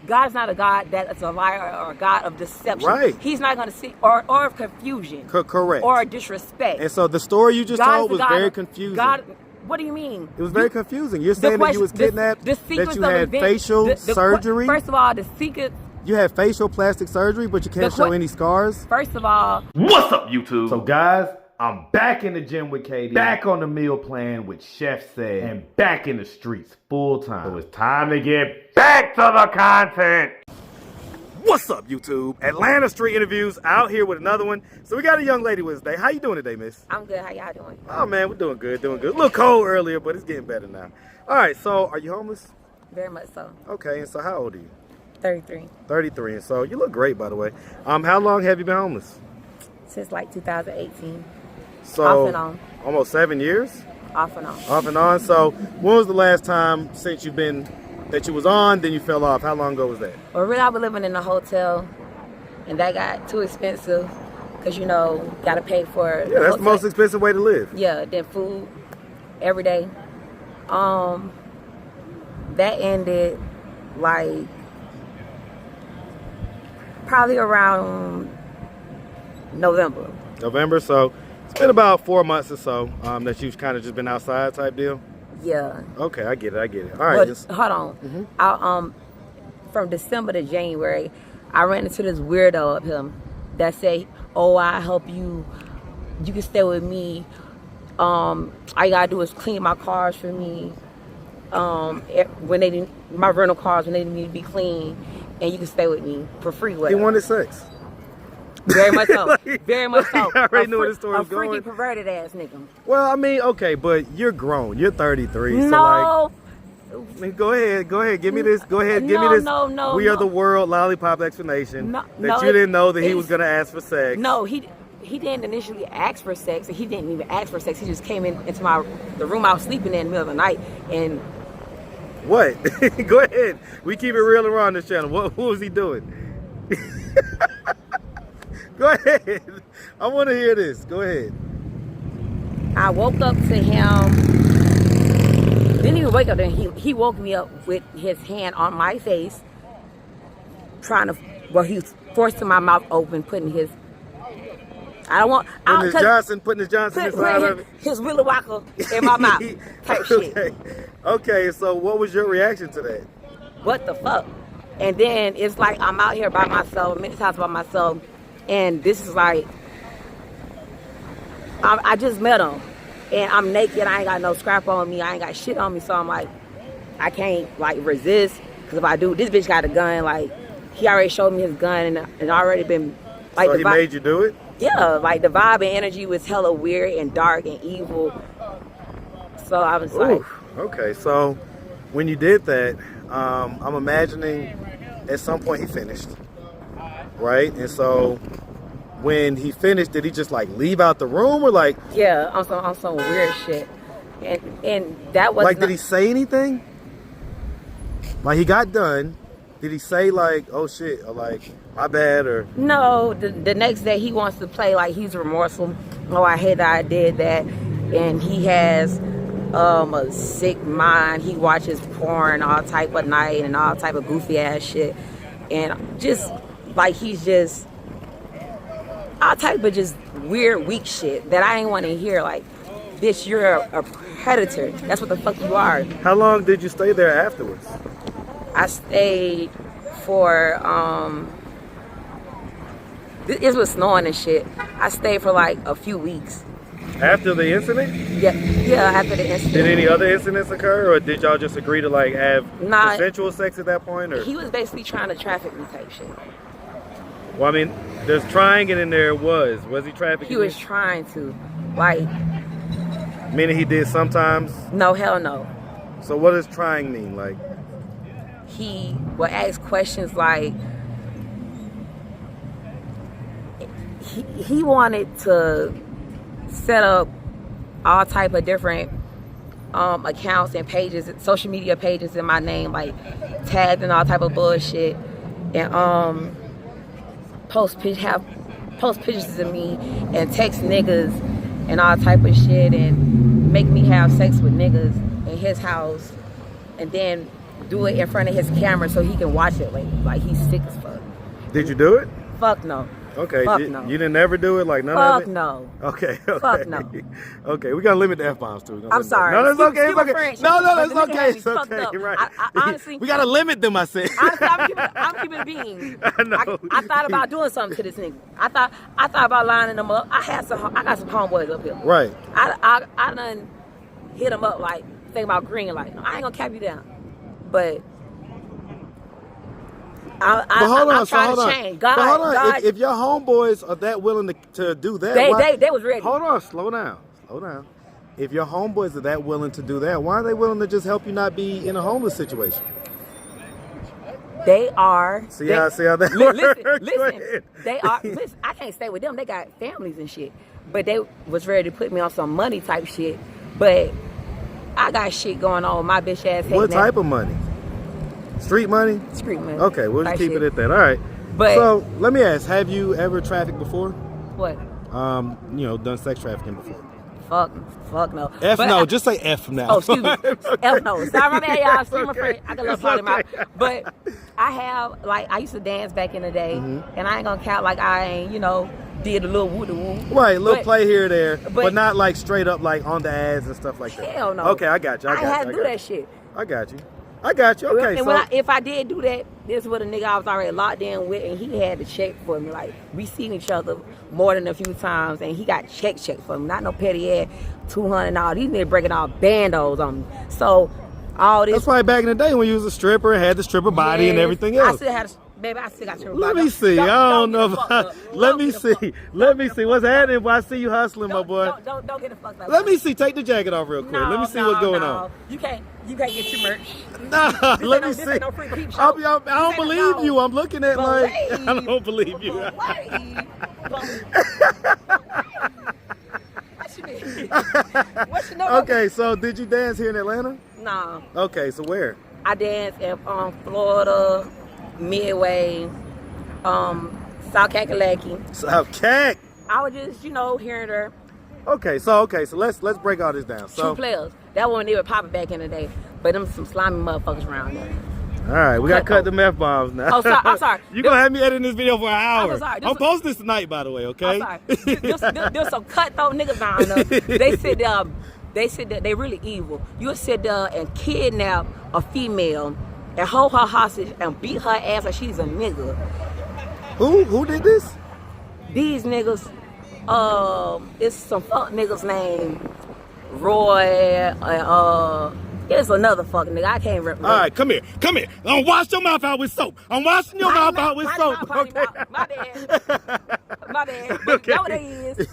God is not a God that's a liar or a God of deception. Right. He's not going to see, or of confusion. Correct. Or disrespect. And so the story you just told was very confusing. God, what do you mean? It was very confusing. You're saying that you was kidnapped, that you had facial surgery. First of all, the secret. You had facial plastic surgery, but you can't show any scars? First of all. What's up, YouTube? So guys, I'm back in the gym with Katie, back on the meal plan with Chef Said, and back in the streets full time. So it's time to get back to the content. What's up, YouTube? Atlanta Street Interviews out here with another one. So we got a young lady with us today. How you doing today, miss? I'm good. How y'all doing? Oh, man, we're doing good, doing good. A little cold earlier, but it's getting better now. All right, so are you homeless? Very much so. Okay, and so how old are you? 33. 33, and so you look great, by the way. How long have you been homeless? Since like 2018. So off and on. Almost 7 years? Off and on. Off and on. So when was the last time since you've been, that you was on, then you fell off? How long ago was that? Well, really, I was living in a hotel, and that got too expensive because, you know, got to pay for Yeah, that's the most expensive way to live. Yeah, then food every day. That ended like probably around November. November, so it's been about 4 months or so that you've kind of just been outside type deal? Yeah. Okay, I get it. All right. But hold on. I, from December to January, I ran into this weirdo of him that say, "Oh, I help you. You can stay with me. All you gotta do is clean my cars for me. When they didn't, my rental cars when they need to be clean, and you can stay with me for free." Whatever. He wanted sex. Very much so. Very much so. I already knew where the story was going. A freaky perverted ass nigga. Well, I mean, okay, but you're grown. You're 33. No. So like, go ahead. Give me this. Go ahead. Give me this. No. We are the world lollipop explanation. No, that you didn't know that he was gonna ask for sex. No, he didn't initially ask for sex. He didn't even ask for sex. He just came into the room I was sleeping in the middle of the night and. What? Go ahead. We keep it real around this channel. What was he doing? Go ahead. I want to hear this. Go ahead. I woke up to him. Didn't even wake up then. He woke me up with his hand on my face, trying to. Well, he was forcing my mouth open, putting his. I don't want. Putting his Johnson inside of it. His Willy Wonka in my mouth. Type shit. Okay. So what was your reaction to that? What the fuck? And then it's like I'm out here by myself, many times by myself. And this is like, I just met him, and I'm naked. I ain't got no scrap on me. I ain't got shit on me. So I'm like, I can't like resist, because if I do, this bitch got a gun. Like, he already showed me his gun, and already been like. So he made you do it? Yeah, like the vibe and energy was hella weird and dark and evil. So I was like, okay. So when you did that, I'm imagining at some point he finished. Right? And so when he finished, did he just like leave out the room, or like? Yeah, on some weird shit. And that was like, did he say anything? Like, he got done. Did he say like, "Oh shit," or like, "My bad," or? No, the next day he wants to play like he's remorseful. Oh, I hate that I did that. And he has a sick mind. He watches porn all type of night and all type of goofy ass shit. And just like, he's just all type of just weird, weak shit that I ain't want to hear. Like, bitch, you're a predator. That's what the fuck you are. How long did you stay there afterwards? I stayed for, it was snowing and shit. I stayed for like a few weeks. After the incident? Yeah, after the incident. Did any other incidents occur, or did y'all just agree to like have consensual sex at that point? Or? He was basically trying to traffic me type shit. Well, I mean, there's trying it in there. Was he trafficking? He was trying to, like. Meaning he did sometimes? No, hell no. So what does trying mean? Like, he would ask questions like, he wanted to set up all type of different accounts and pages, social media pages in my name, like tagged and all type of bullshit, and post pictures of me and text niggas and all type of shit, and make me have sex with niggas in his house, and then do it in front of his camera so he can watch it later. Like, he's sick as fuck. Did you do it? Fuck no. Okay, Fuck you, no. you didn't ever do it? Like, none Fuck of it? no. Okay. Fuck no. Okay, we gotta limit the F-bombs too. I'm sorry. No, that's okay. It's okay. French, No, but that's the nigga okay. had me It's fucked okay. up. Right. I honestly, we gotta limit them. I said. honestly, I'm keeping it being. I know. I thought about doing something to this nigga. I thought about lining them up. I got some homeboys up here. Right. I done hit them up like think about green light. No, I ain't gonna cap you down, but. I'm trying to change. But hold on. God, If your homeboys are that willing to do that, they was ready. Hold on, slow down. If your homeboys are that willing to do that, why are they willing to just help you not be in a homeless situation? They are. See how that works? Listen. They are. Listen, I can't stay with them. They got families and shit. But they was ready to put me on some money type shit. But I got shit going on with my bitch ass. What type of money? Street money? Street money. Okay, we'll just keep it at that. All right. But so let me ask: have you ever trafficked before? What? Done sex trafficking before? Fuck no. Just say F now. Oh, excuse me. F no. Sorry, my bad, y'all. Street my friend. I can love party mouth. But I have, like, I used to dance back in the day, and I ain't gonna count like I ain't, did a little woo-woo. Right, a little play here or there, but not like straight up like on the ads and stuff like that. Hell no. Okay, I got you. I had to do that shit. I got you. Okay, and if I did do that, this was a nigga I was already locked in with, and he had to check for me. Like, we seen each other more than a few times, and he got check for me. Not no petty ass $200 and all. These niggas breaking all bandos on me. So all this. That's why back in the day when you was a stripper and had the stripper body and everything else. I still got your Let me see. I don't know. Let me see. Let me see what's happening. Boy, I see you hustling, my boy. Don't get the fuck up. Let me see. Take the jacket off real quick. Let me see what's going on. You can't get your merch. Nah, let me see. No free peep show. I don't believe you. I'm looking at like I don't believe you. Okay, so did you dance here in Atlanta? No. Okay, so where? I danced in Florida, Midway, South Kakalaki. South Cack. I was just, hearing her. Okay, so let's break all this down. So True players. That one they were popping back in the day, but them some slimy motherfuckers around there. All right, we gotta cut the F bombs now. Oh, sorry. I'm sorry. You gonna have me editing this video for an hour? I'm sorry. I'm posting this tonight, by the way. Okay. I'm sorry. There's some cutthroat niggas down there. They said that they really evil. You'll sit there and kidnap a female and hold her hostage and beat her ass like she's a nigga. Who did this? These niggas, it's some fuck niggas named Roy, it's another fuck nigga. I can't remember. All right, come here. Don't wash your mouth out with soap. I'm washing your mouth out with soap. Okay. My bad. Okay. That's what they is.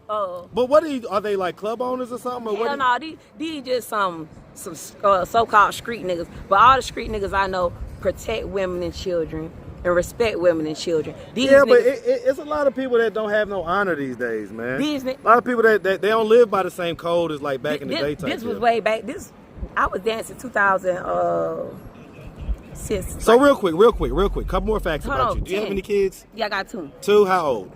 But what are they like club owners or something? Or hell no, these just some so-called street niggas. But all the street niggas I know protect women and children and respect women and children. These but niggas, it's a lot of people that don't have no honor these days, man. A lot of people that they don't live by the same code as like back in the daytime. This was way back. I was dancing 2006. So real quick. Couple more facts about you. Do you have any kids? Yeah, I got two. Two? How old?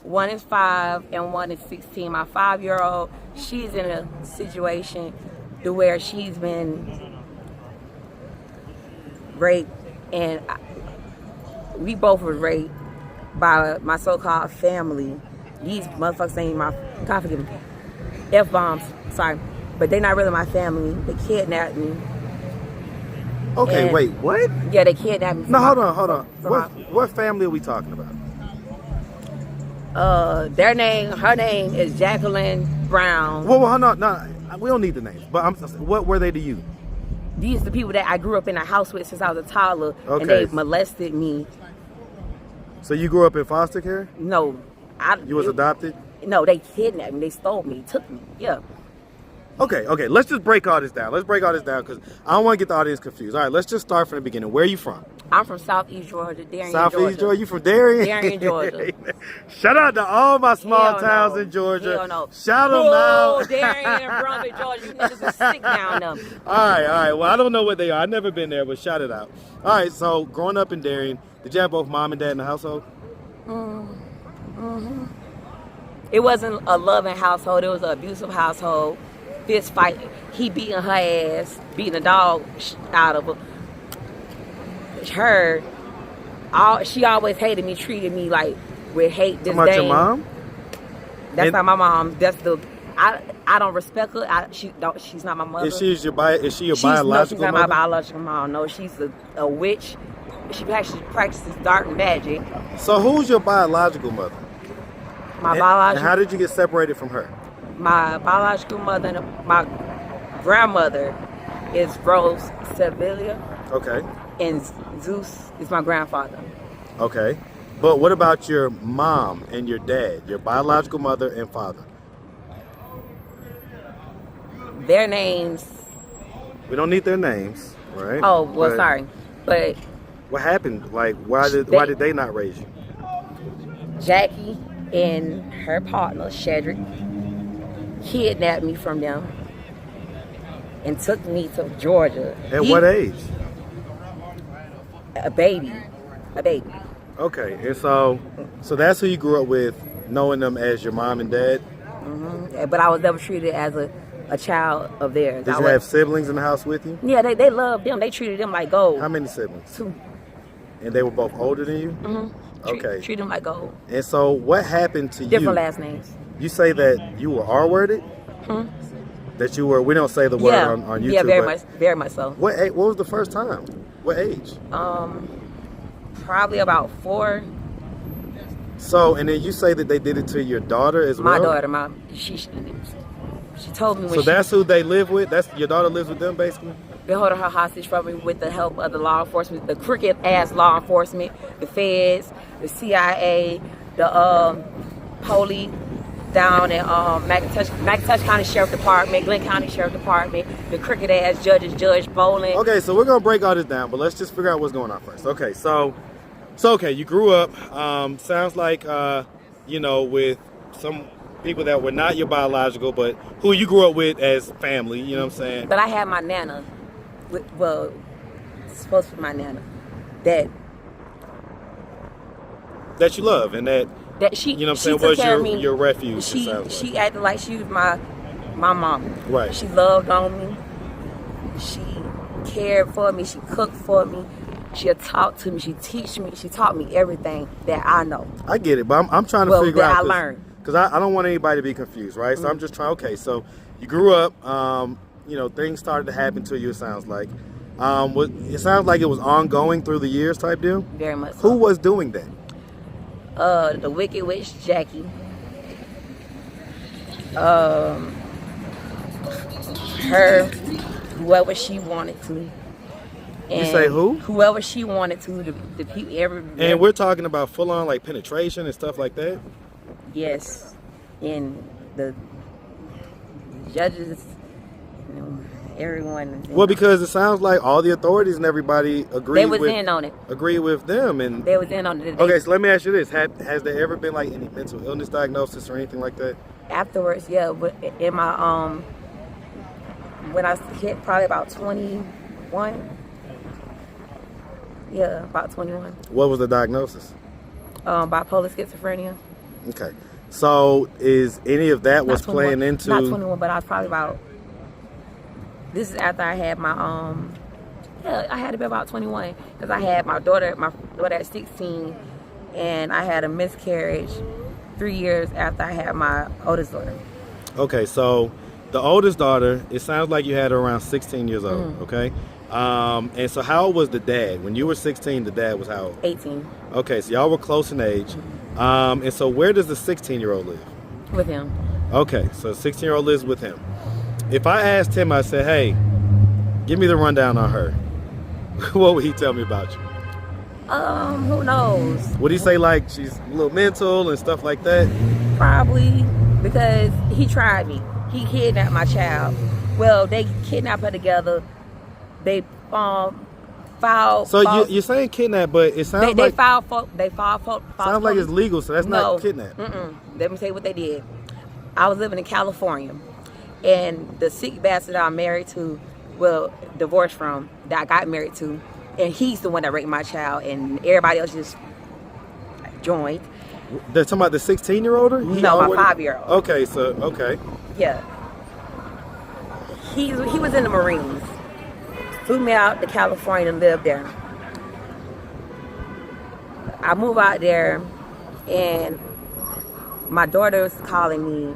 One is 5 and one is 16. My 5-year-old, she's in a situation to where she's been raped, and we both were raped by my so-called family. These motherfuckers ain't my, God forgive me, F-bombs, sorry. But they're not really my family. They kidnapped me. Okay, wait, what? Yeah, they kidnapped me. No, hold on. What family are we talking about? Her name is Jacqueline Brown. Well, no, we don't need the names. But what were they to you? These are the people that I grew up in a house with since I was a toddler, okay. And they molested me. So you grew up in foster care? No, You was adopted? No, they kidnapped me. They stole me, took me. Yeah. Okay. Let's just break all this down. Because I don't want to get the audience confused. All right, let's just start from the beginning. Where are you from? I'm from Southeast Georgia, Darien, Southeast Georgia? You from Darien? Darien, Georgia. Shout out to all my small towns in Georgia. Hell no. Shout them out. Darien and Brunswick, Georgia. You niggas are sick down there. All right. Well, I don't know what they are. I've never been there, but shout it out. All right, so growing up in Darien, did you have both mom and dad in the household? Mm-hmm. It wasn't a loving household. It was an abusive household. Fist fight. He beating her ass, beating the dog out of her. her, she always hated me, treated me like with hate, disdain. About your mom? That's not my mom. That's I don't respect her. She's not my mother. Is she your biological No, she's not mother? my biological mom. No, she's a witch. She actually practices dark magic. So who's your biological mother? My And biological. how did you get separated from her? My biological mother and my grandmother is Rose Sevilla, Okay. and Zeus is my grandfather. Okay. But what about your mom and your dad, your biological mother and father? Their names. We don't need their names, right? Oh well, But sorry, but what happened? Like, why did they not raise you? Jackie and her partner Shedrick kidnapped me from them and took me to Georgia. At what age? A baby. Okay, and so that's who you grew up with, knowing them as your mom and dad. Mm-hmm. But I was never treated as a child of theirs. Did you have siblings in the house with you? Yeah, they loved them. They treated them like gold. How many siblings? 2. And they were both older than you? Mm-hmm. Okay. Treat them like gold. And so what happened to you? Different last names. You say that you were R-worded? That you were, we don't say the word on YouTube. Yeah, very much so. What was the first time? What age? Probably about 4. So, and then you say that they did it to your daughter as My well? daughter, she told me when So that's who they live with? That's your daughter lives with them basically? they holding her hostage from me with the help of the law enforcement, the crooked ass law enforcement, the feds, the CIA, the police down in McIntosh County Sheriff Department, Glenn County Sheriff Department, the crooked ass judges, Judge Bolin. Okay, so we're gonna break all this down, but let's just figure out what's going on first. Okay, so okay, you grew up. Sounds like with some people that were not your biological, but who you grew up with as family. You know what I'm saying? But I had my nana. Well, supposed to be my nana. That you love and that she. You know what I'm she saying? took Was care of me. your refuge? She acted like she was my mama. Right. She loved on me. She cared for me. She cooked for me. She'll talk to me. She teach me. She taught me everything that I know. I get it, but I'm trying to figure out. I learned. Because I don't want anybody to be confused, right? So I'm just trying. Okay, so you grew up. Things started to happen to you. It sounds like. It sounds like it was ongoing through the years, type deal. Very much. So. Who was doing that? The Wicked Witch Jackie. Her, whoever she wanted to. And you say who? Whoever she wanted to. The people. And we're talking about full on like penetration and stuff like that. Yes, and the judges, everyone. Well, because it sounds like all the authorities and everybody agreed. They was in on it. Agreed with them, and they was in on it. Okay, so let me ask you this: has there ever been like any mental illness diagnosis or anything like that? Afterwards, yeah. But in my when I hit probably about 21. Yeah, about 21. What was the diagnosis? Bipolar schizophrenia. Okay. So is any of that was playing into... Not 21, but I was probably about... This is after I had my... I had to be about 21. Because I had my daughter at 16. And I had a miscarriage 3 years after I had my oldest daughter. Okay, so the oldest daughter, it sounds like you had her around 16 years old, okay? And so how old was the dad? When you were 16, the dad was how old? 18. Okay, so y'all were close in age. And so where does the 16-year-old live? With him. Okay, so the 16-year-old lives with him. If I asked him, I said, hey, give me the rundown on her, what would he tell me about you? Who knows? Would he say like she's a little mental and stuff like that? Probably, because he tried me. He kidnapped my child. Well, they kidnapped her together. They filed. So you're saying kidnap, but it sounds they like filed. Sounds like it's legal, so that's not kidnap. Let me tell you what they did. I was living in California, and the sick bastard I'm married to, divorced from, that I got married to, and he's the one that raped my child, and everybody else just joined. They're talking about the 16-year-old? No, my 5-year-old. Okay, so okay. Yeah. He was in the Marines. Flew me out to California and lived there. I move out there, and my daughter's calling me.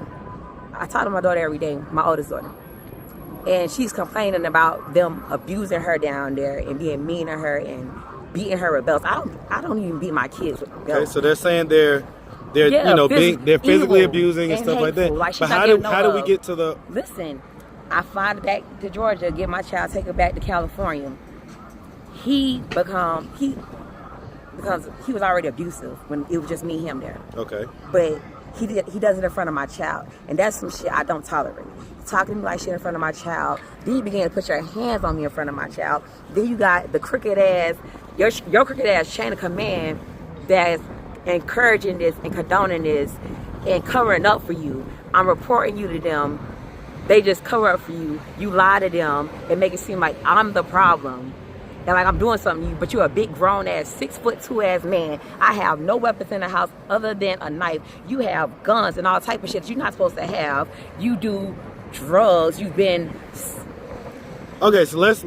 I talk to my daughter every day, my oldest daughter. And she's complaining about them abusing her down there and being mean to her and beating her with belts. I don't even beat my kids with belts. Okay, so they're saying they're they're physically abusing and stuff like that. Like, but how do we get to the... Listen, I fly back to Georgia, get my child, take her back to California. He was already abusive when it was just me and him there. Okay. But he does it in front of my child, and that's some shit I don't tolerate. Talking to me like shit in front of my child. Then you begin to put your hands on me in front of my child. Then you got the crooked ass, your crooked ass chain of command that's encouraging this and condoning this and covering up for you. I'm reporting you to them. They just cover up for you. You lie to them and make it seem like I'm the problem. And like I'm doing something to you, but you're a big grown ass 6'2" ass man. I have no weapons in the house other than a knife. You have guns and all type of shit that you're not supposed to have. You do drugs. You've been... Okay, so let's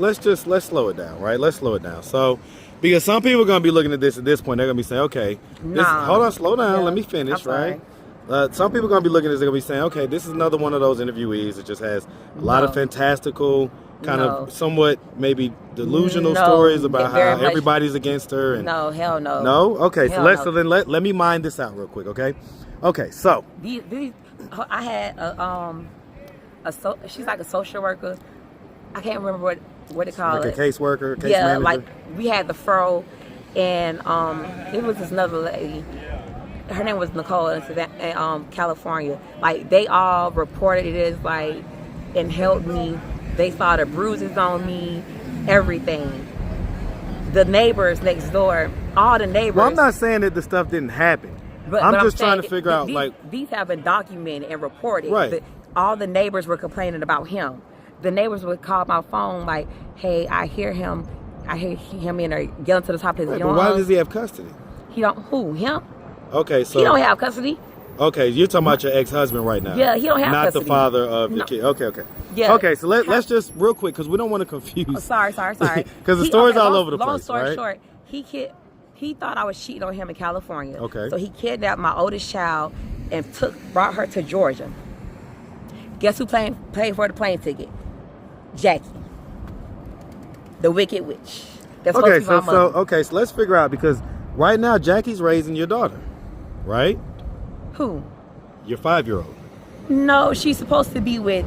slow it down, right? Let's slow it down. So, because some people are gonna be looking at this point, they're gonna be saying, okay, hold on, slow down, let me finish, right? Some people are gonna be looking at this, they're gonna be saying, okay, this is another one of those interviewees that just has a lot of fantastical, kind of somewhat maybe delusional stories about how everybody's against her. And no, hell no. No? Okay, so then let me mind this out real quick, okay? Okay, so I had she's like a social worker. I can't remember what they call like it. A caseworker, case manager? Like we had the fro, and it was this another lady. Her name was Nicole in California. Like they all reported it like and helped me. They saw the bruises on me, everything. The neighbors next door, all the neighbors. Well, I'm not saying that the stuff didn't happen. But I'm just trying to figure out, like... These have been documented and reported. Right. All the neighbors were complaining about him. The neighbors would call my phone like, hey, I hear him in there yelling to the top of his lungs. But why does he have custody? He don't... Who? Him? Okay, so... He don't have custody. Okay, you're talking about your ex-husband right now. Yeah, he don't have custody. Not the father of your kid. Okay. Yeah. Okay, so let's just, real quick, because we don't want to confuse. Oh, sorry. Because the story's all over the place, Long story right? short, he thought I was cheating on him in California. Okay. So he kidnapped my oldest child and brought her to Georgia. Guess who paid for the plane ticket? Jackie, the Wicked Witch. That's Okay, so let's figure out, because right now Jackie's raising your daughter, right? Who? Your 5-year-old. No, she's supposed to be with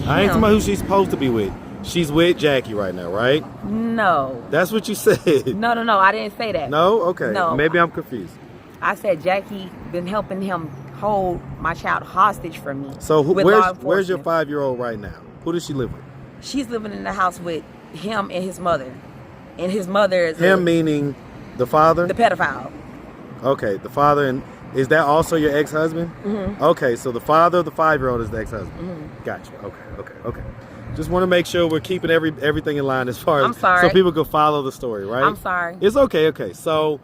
I ain't talking about who she's supposed to be with. She's with Jackie right now, right? No. That's what you said. No, I didn't say that. No? Okay. No. Maybe I'm confused. I said Jackie been helping him hold my child hostage from me. So where's your 5-year-old right now? Who does she live with? She's living in the house with him and his mother. And his mother is... Him meaning the father? The pedophile. Okay, the father. And is that also your ex-husband? Mm-hmm. Okay, so the father of the 5-year-old is the ex-husband. Mm-hmm. Gotcha. Okay. Just want to make sure we're keeping everything in line as far as... I'm sorry. So people can follow the story, right? I'm sorry. It's okay. So,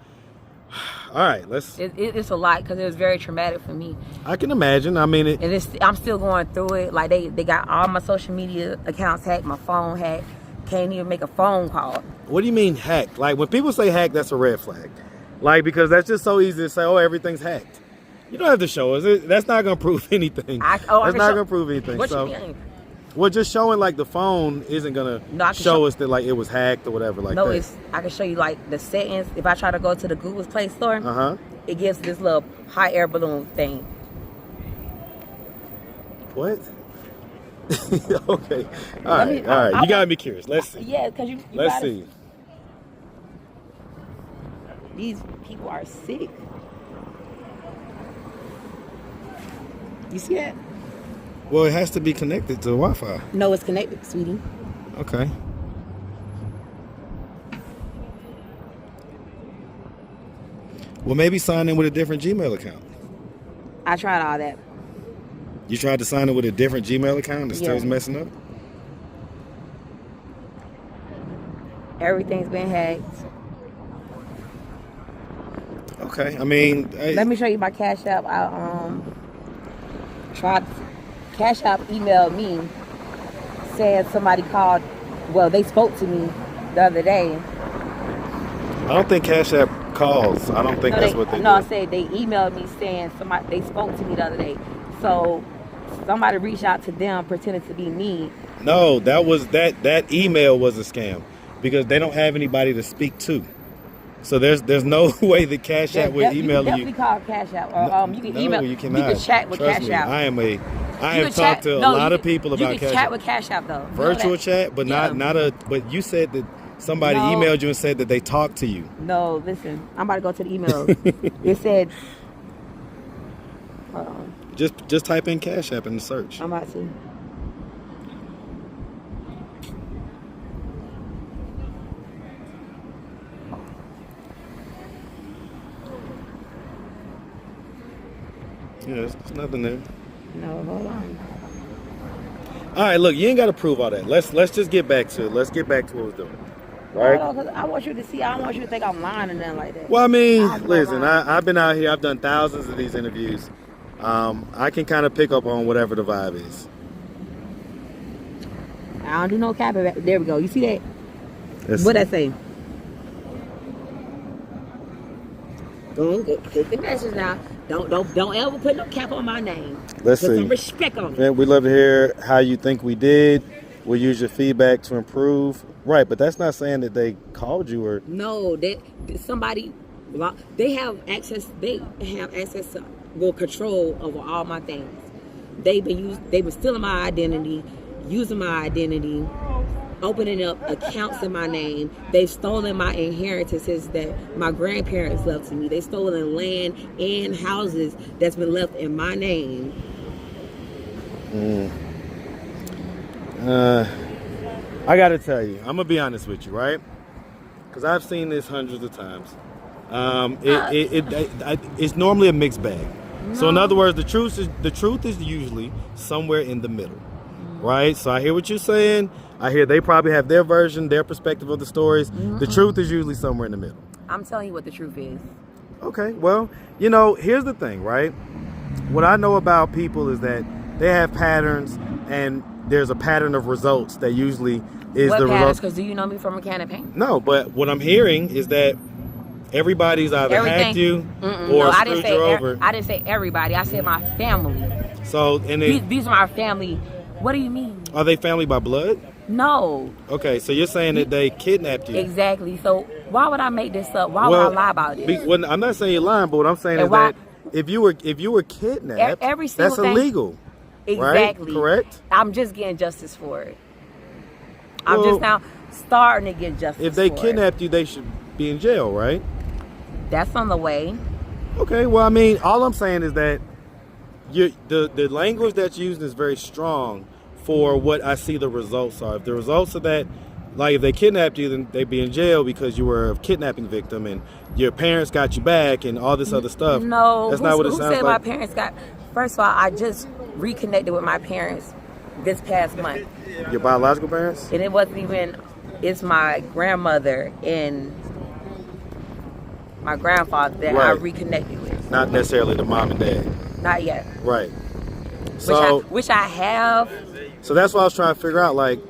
all right, let's... It's a lot because it was very traumatic for me. I can imagine. I mean... I'm still going through it. Like, they got all my social media accounts hacked, my phone hacked. Can't even make a phone call. What do you mean hacked? Like, when people say hacked, that's a red flag. Like, because that's just so easy to say, oh, everything's hacked. You don't have to show us. That's not going to prove anything. That's not going to prove anything. What you mean? Well, just showing, like, the phone isn't going to show us that, like, it was hacked or whatever like that. I can show you, like, the settings. If I try to go to the Google Play Store, it gives this little hot air balloon thing. What? Okay. All right. You got to be curious. Let's see. Yeah, because you Let's see. These people are sick. You see that? Well, it has to be connected to Wi-Fi. No, it's connected, sweetie. Okay. Well, maybe sign in with a different Gmail account. I tried all that. You tried to sign in with a different Gmail account and still messing up? Everything's been hacked. Okay, I mean... Let me show you my Cash App. Cash App emailed me saying somebody called. Well, they spoke to me the other day. I don't think Cash App calls. I don't think that's what they do. No, I said they emailed me saying they spoke to me the other day. So somebody reached out to them pretending to be me. No, that email was a scam because they don't have anybody to speak to. So there's no way the Cash App would email you. Definitely call Cash App. Or, you can email. You cannot. You can chat with Trust Cash me, App. I have talked to a lot of people about Cash App. You can chat with Cash App though. Virtual chat, but but you said that somebody emailed you and said that they talked to you. No, listen. I'm about to go to the email. It said, hold on. Just type in Cash App in the search. I'm about to. Yeah, there's nothing there. No, hold on. All right, look, you ain't got to prove all that. Let's just get back to it. Let's get back to what we're doing. Right? Cause I want you to see. I don't want you to think I'm lying or nothing like that. Well, I mean, listen, I've been out here. I've done thousands of these interviews. I can kind of pick up on whatever the vibe is. I don't do no cap. There we go. You see that? What I say? Go click the message now. Don't ever put no cap on my name. Let's put see. Some respect on it. Man, we'd love to hear how you think we did. We'll use your feedback to improve. Right, but that's not saying that they called you or. No, somebody. They have access. They have access to control over all my things. They've been stealing my identity, using my identity, opening up accounts in my name. They've stolen my inheritances that my grandparents left to me. They've stolen land and houses that's been left in my name. I gotta tell you, I'm gonna be honest with you, right? Because I've seen this hundreds of times. It's normally a mixed bag. No. So in other words, the truth is usually somewhere in the middle, right? So I hear what you're saying. I hear they probably have their version, their perspective of the stories. Mm-hmm. The truth is usually somewhere in the middle. I'm telling you what the truth is. Okay, well, here's the thing, right? What I know about people is that they have patterns, and there's a pattern of results that usually is the result. Because do you know me from a can of paint? No, but what I'm hearing is that everybody's either hacked you or screwed you over. I didn't say everybody. I said my family. So, these are my family. What do you mean? Are they family by blood? No. Okay, so you're saying that they kidnapped you. Exactly. So why would I make this up? Why would I lie about it? I'm not saying you're lying, but what I'm saying is that if you were kidnapped, that's illegal. Exactly. Right? Correct? I'm just getting justice for it. I'm just now starting to get justice. If they kidnapped you, they should be in jail, right? That's on the way. Okay, well, I mean, all I'm saying is that the language that's used is very strong for what I see the results are. If the results are that, like, if they kidnapped you, then they'd be in jail because you were a kidnapping victim and your parents got you back and all this other stuff. No, that's not what it sounds like. Who said my parents got? First of all, I just reconnected with my parents this past month. Your biological parents? And it wasn't even. It's my grandmother and my grandfather that I reconnected with. Not necessarily the mom and dad. Not yet. Right. So, which I have. So that's what I was trying to figure out. Like,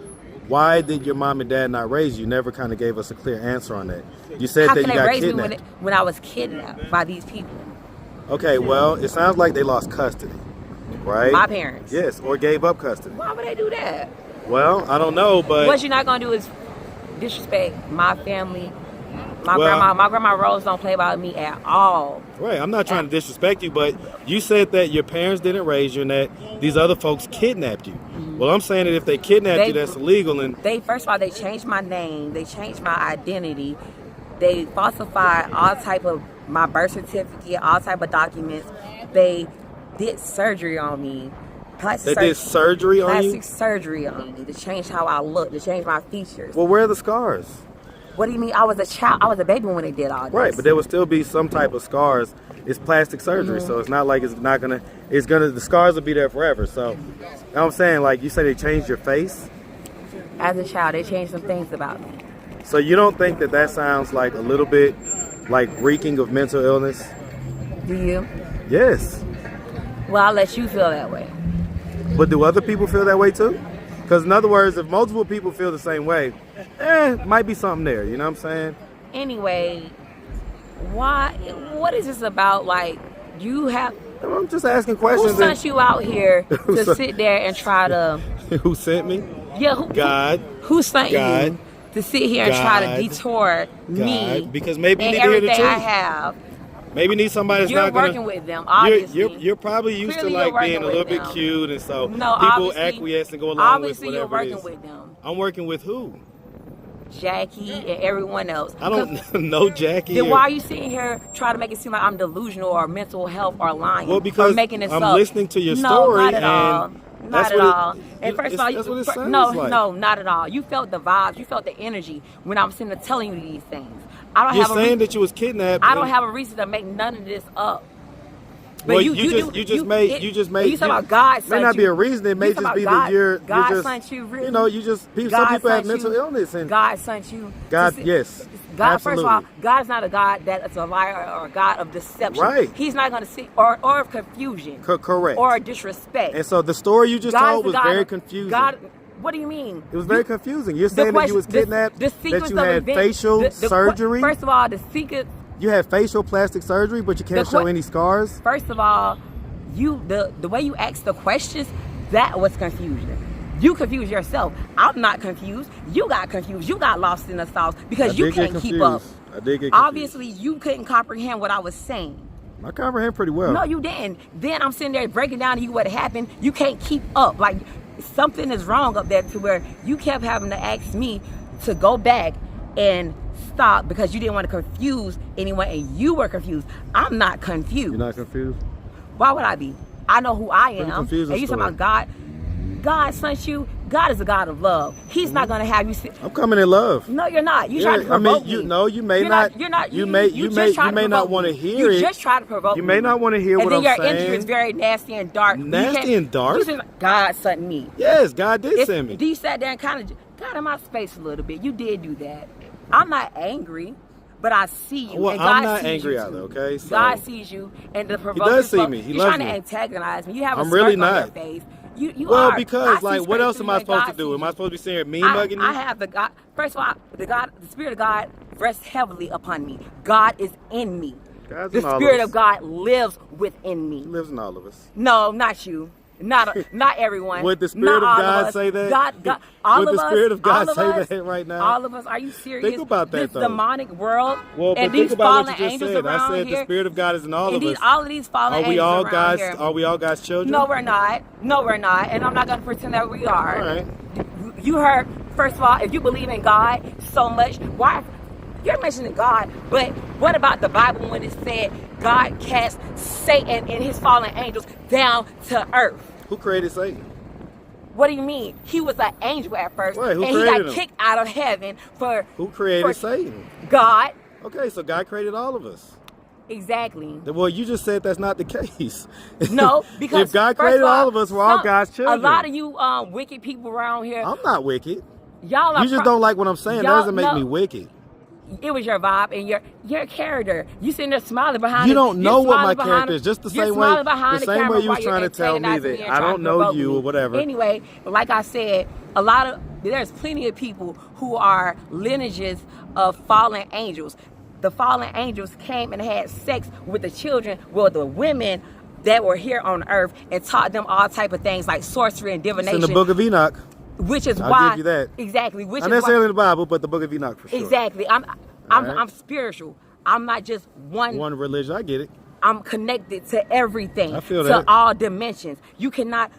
why did your mom and dad not raise you? You never kind of gave us a clear answer on that. You said that you got kidnapped. How can they raise me when I was kidnapped by these people? Okay, well, it sounds like they lost custody, right? My parents. Yes, or gave up custody. Why would they do that? Well, I don't know, but what you're not gonna do is disrespect my family. My grandma Rose don't play about me at all. Right, I'm not trying to disrespect you, but you said that your parents didn't raise you and that these other folks kidnapped you. Mm-hmm. Well, I'm saying that if they kidnapped you, that's illegal. And first of all, they changed my name, they changed my identity, they falsified all type of my birth certificate, all type of documents. They did surgery on me. Did surgery on you? Plastic surgery on me to change how I look, to change my features. Well, where are the scars? What do you mean? I was a child. I was a baby when they did all this. Right, but there will still be some type of scars. It's plastic surgery, so it's not like the scars will be there forever. So, you know what I'm saying? Like, you said they changed your face? As a child, they changed some things about me. So you don't think that sounds like a little bit like reeking of mental illness? Do you? Yes. Well, I'll let you feel that way. But do other people feel that way too? Because in other words, if multiple people feel the same way, might be something there. You know what I'm saying? Anyway, Why? What is this about? Like, you have... I'm just asking questions. Who sent you out here to sit there and try to... Who sent me? Yeah, God. Who sent God. you to sit here and try to detour me? Because maybe you and need to hear the everything truth. I have. Maybe you need somebody that's You're not gonna... working with them, obviously. You're probably used Clearly to you're like being a working little with bit them. cute, and so No, people acquiesce and go along with obviously whatever you're working it is. with them. I'm working with who? Jackie and everyone else. I don't know Jackie. Then why are you sitting here trying to make it seem like I'm delusional or mental health or lying? Well, because or making this I'm up? listening to your No, story, not at all. and Not at all. And first of all, that's what it sounds no, like. no, not at all. You felt the vibes. You felt the energy when I'm sitting there telling you these things. I don't You're have saying that you was kidnapped. I don't have a reason to make none of this up. But Well, you just made. You talking about God may not be a reason. It may You just talking be about that you're God just, sent you, really? You know, you just some God people have sent mental you. illness, and God sent you. God, yes, God, absolutely. first of all, God is not a God that is a liar or a God of deception. Right. He's not going to see or of confusion. Correct. Or disrespect. And so the story you just God told is was the God very of- confusing. God, what do you mean? It was very confusing. You're saying that you was kidnapped, the that sequence you of had events- facial surgery. First of all, the secret. You had facial plastic surgery, but you can't show any scars. First of all, the way you asked the questions, that was confusion. You confused yourself. I'm not confused. You got confused. You got lost in the sauce because you can't keep up. I did get confused. Obviously, you couldn't comprehend what I was saying. I comprehend pretty well. No, you didn't. Then I'm sitting there breaking down to you what happened. You can't keep up. Like, something is wrong up there to where you kept having to ask me to go back and stop because you didn't want to confuse anyone and you were confused. I'm not confused. You're not confused? Why would I be? I know who I am. confusing And you talking story. about God. God sent you. God is a God of love. He's not going to have you sit. I'm coming in love. No, you're not. You trying to provoke me. You may You're not. You're not. You may just trying to not provoke want to me. hear it. You just try to provoke me. You may not want to hear what I'm And then saying. your energy is very nasty and dark. Nasty and dark? You said, God sent me. Yes, God did send me. You sat there and kind of got in my space a little bit. You did do that. I'm not angry, but I see you. Well, and God I'm not sees angry you either, too. okay? So God sees you, and the provoke does see me. He You're loves trying me. to antagonize me. You have a I'm smirk really on not. your face. You well, are. because I see like, what straight else through am I you, supposed to and do? God Am I sees supposed to be saying mean you. mugging you? I have the God. First of all, the Spirit of God rests heavily upon me. God is in me. God's The in all Spirit of of us. God lives within me. He lives in all of us. No, not you. Not everyone. Would the Spirit Not of all God us. say that? God, all Would of the us, Spirit of God all of say us, that right now? All of us. Are you serious? Think about that, this though. demonic world Well, but and think these about fallen what you just angels said. I around said here. the Spirit of God is in all of us. All of these fallen Are we angels all around God's? here. Are we all God's children? No, we're not. No, we're not. And I'm not going to pretend that we are. All right. You heard. First of all, if you believe in God so much, why? You're mentioning God, but what about the Bible when it said God cast Satan and his fallen angels down to earth? Who created Satan? What do you mean? He was an angel at first, Right, who and he created got him? kicked out of heaven for Who created for Satan? God. Okay, so God created all of us. Exactly. Well, you just said that's not the case. No, because if God first created of all of us, we're all God's children. A lot of you wicked people around here, I'm not wicked. y'all are. You just don't like what I'm saying. That y'all- doesn't make no. me wicked. It was your vibe and your character. You sitting there smiling behind. You the- don't you're know what my smiling behind character is. Just the you're same way. smiling behind The the same camera way you while was you're trying to tell me antagonizing that and I trying don't to know provoke you me. or whatever. Anyway, like I said, there's plenty of people who are lineages of fallen angels. The fallen angels came and had sex with the children, well, the women that were here on earth, and taught them all type of things like sorcery and It's divination. in the Book of Enoch. Which is I'll why give you that. Exactly. Which Not is necessarily why, in the Bible, but the Book of Enoch for sure. exactly. All right. I'm spiritual. I'm not just one. One religion. I get it. I'm connected to everything. I feel to that. all dimensions. You cannot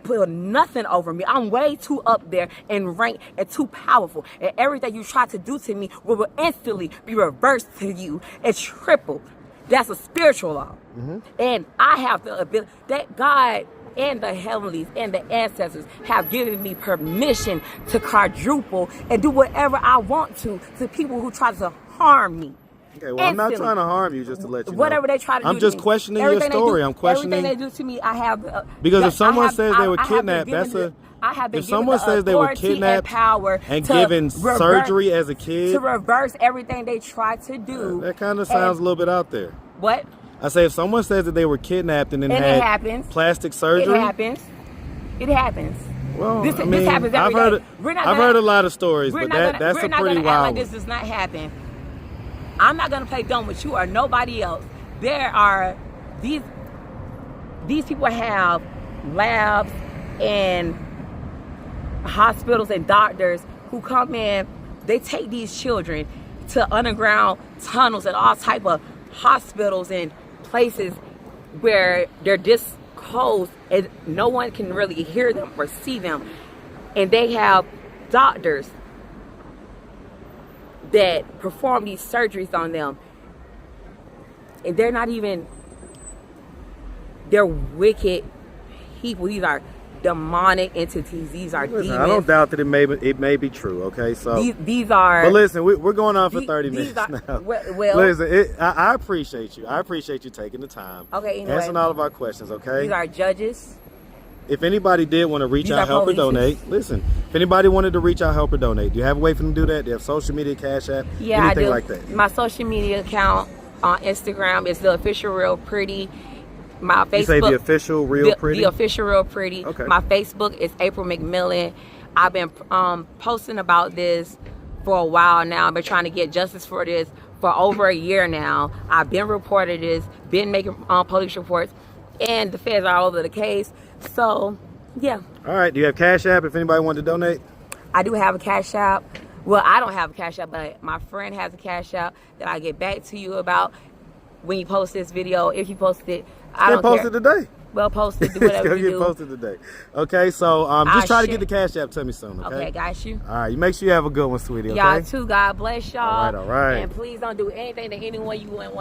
put nothing over me. I'm way too up there in rank and too powerful. And everything you try to do to me will instantly be reversed to you and triple. That's a spiritual law. Mm-hmm. And I have the ability that God and the heavenlies and the ancestors have given me permission to quadruple and do whatever I want to people who try to harm me. Okay, well, I'm not Instantly. trying to harm you, just to let you know. Whatever they try to do I'm to just me. questioning your Everything they story. do- I'm questioning. Everything they do to me, I have. Because if someone I have- says they were I have been kidnapped, given that's the- a. I have been If given someone the says they were authority and kidnapped power and to given reverse- surgery as a kid, to reverse everything they try to do. that kind of sounds a little bit out there. What? I say if someone says that they were kidnapped and then And had it happens. plastic surgery. It happens. It happens. Well, This I mean, happens every I've heard day. We're not I've gonna- heard a lot of stories, We're but not gonna- that's we're a not pretty gonna act wild like one. this does not happen. I'm not gonna play dumb with you or nobody else. There are these people have labs and hospitals and doctors who come in. They take these children to underground tunnels and all type of hospitals and places where they're disclosed and no one can really hear them or see them. And they have doctors that perform these surgeries on them. And they're not even, they're wicked people. These are demonic entities. These are demons. I don't doubt that it may be true. Okay, so these are. But listen, we're going on for 30 minutes now. Well, listen, I appreciate you. I appreciate you taking the time. Okay, anyway, answering all of our questions. Okay, these are judges. If anybody did want to reach out, help, or donate, listen. If anybody wanted to reach out, help, or donate, do you have a way for them to do that? Do you have social media, Cash App, yeah, anything I do. like that? My social media account on Instagram is the official Real Pretty. My Facebook, you say the official Real Pretty? The official Real Pretty. Okay. My Facebook is April McMillan. I've been posting about this for a while now. I've been trying to get justice for this for over a year now. I've been reporting this, been making police reports, and the feds are all over the case. So, yeah. All right. Do you have Cash App if anybody wanted to donate? I do have a Cash App. Well, I don't have a Cash App, but my friend has a Cash App that I'll get back to you about when you post this video. If you post it, I don't post care. it today. Well, post it. Do whatever you do. Get posted today. Okay, so just try to get the Cash App to me soon. Okay. Okay, got you. All right. You make sure you have a good one, sweetie. Okay? Y'all too. God bless y'all. All right. And please don't do anything to anyone you wouldn't want.